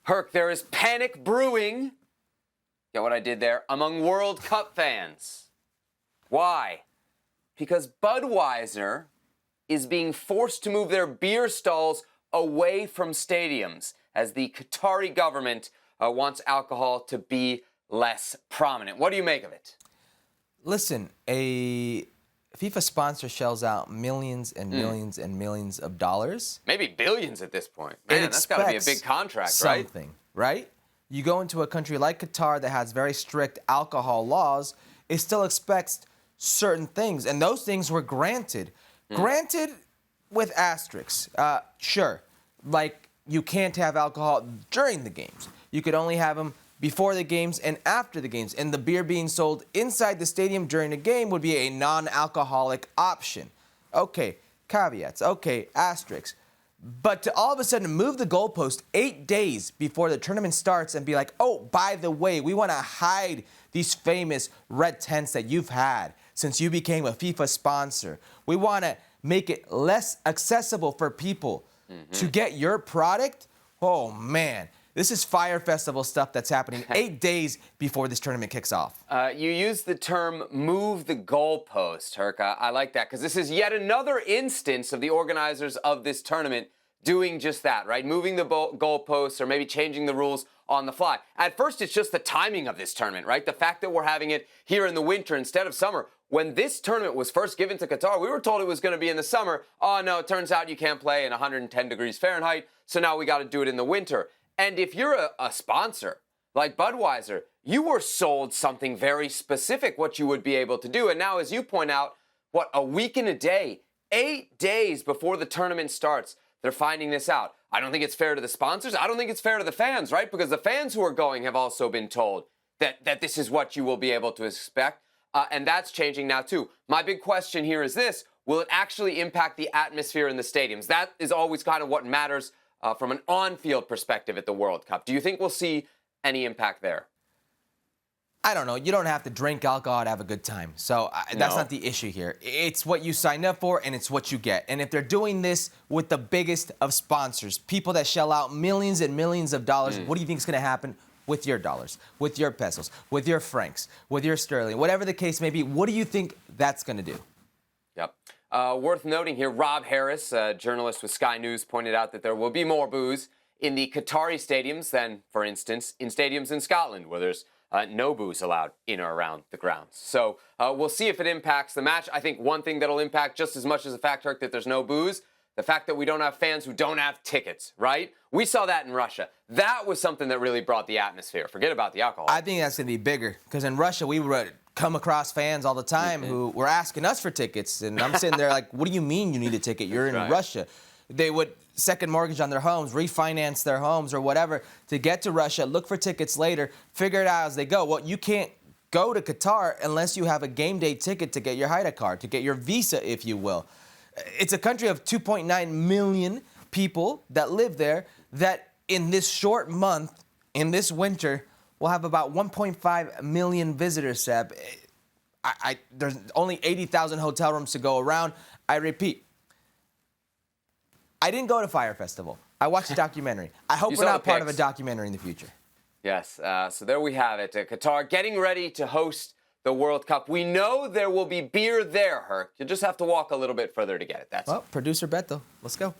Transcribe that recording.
Herc, there is panic brewing. Get what I did there? Among World Cup fans. Why? Because Budweiser is being forced to move their beer stalls away from stadiums as the Qatari government wants alcohol to be less prominent. What do you make of it? Listen, a FIFA sponsor shells out millions and millions and millions of dollars. Maybe billions at this point. Man, that's got to be a big contract, right? Something, right? You go into a country like Qatar that has very strict alcohol laws, it still expects certain things, and those things were granted. Granted with asterisks. Sure, like you can't have alcohol during the games. You could only have them before the games and after the games, and the beer being sold inside the stadium during the game would be a non-alcoholic option. Okay, caveats, okay, asterisks. But to all of a sudden move the goalpost 8 days before the tournament starts and be like, oh, by the way, we want to hide these famous red tents that you've had since you became a FIFA sponsor. We want to make it less accessible for people to get your product. Oh, man. This is Fire Festival stuff that's happening 8 days before this tournament kicks off. You used the term move the goalpost, Herc. I like that because this is yet another instance of the organizers of this tournament doing just that, right? Moving the goalposts or maybe changing the rules on the fly. At first, it's just the timing of this tournament, right? The fact that we're having it here in the winter instead of summer. When this tournament was first given to Qatar, we were told it was going to be in the summer. Oh, no, it turns out you can't play in 110 degrees Fahrenheit, so now we got to do it in the winter. And if you're a sponsor like Budweiser, you were sold something very specific what you would be able to do. And now, as you point out, what, a week and a day, 8 days before the tournament starts, they're finding this out. I don't think it's fair to the sponsors. I don't think it's fair to the fans, right? Because the fans who are going have also been told that this is what you will be able to expect. And that's changing now, too. My big question here is this. Will it actually impact the atmosphere in the stadiums? That is always kind of what matters from an on-field perspective at the World Cup. Do you think we'll see any impact there? I don't know. You don't have to drink alcohol to have a good time. So that's not the issue here. It's what you sign up for, and it's what you get. And if they're doing this with the biggest of sponsors, people that shell out millions and millions of dollars, what do you think is going to happen with your dollars, with your pesos, with your francs, with your sterling, whatever the case may be? What do you think that's going to do? Yep. Worth noting here, Rob Harris, a journalist with Sky News, pointed out that there will be more booze in the Qatari stadiums than, for instance, in stadiums in Scotland, where there's no booze allowed in or around the grounds. So we'll see if it impacts the match. I think one thing that'll impact just as much as the fact, Herc, that there's no booze, the fact that we don't have fans who don't have tickets, right? We saw that in Russia. That was something that really brought the atmosphere. Forget about the alcohol. I think that's going to be bigger because in Russia, we would come across fans all the time who were asking us for tickets. And I'm sitting there like, what do you mean you need a ticket? You're in Russia. They would second mortgage on their homes, refinance their homes or whatever to get to Russia, look for tickets later, figure it out as they go. Well, you can't go to Qatar unless you have a game day ticket to get your Haida card, to get your visa, if you will. It's a country of 2.9 million people that live there that in this short month, in this winter, will have about 1.5 million visitors, Seb. There's only 80,000 hotel rooms to go around. I repeat, I didn't go to Fire Festival. I watched a documentary. I hope we're not part of a documentary in the future. Yes, so there we have it. Qatar getting ready to host the World Cup. We know there will be beer there, Herc. You'll just have to walk a little bit further to get it. That's well, producer Beto. Let's go.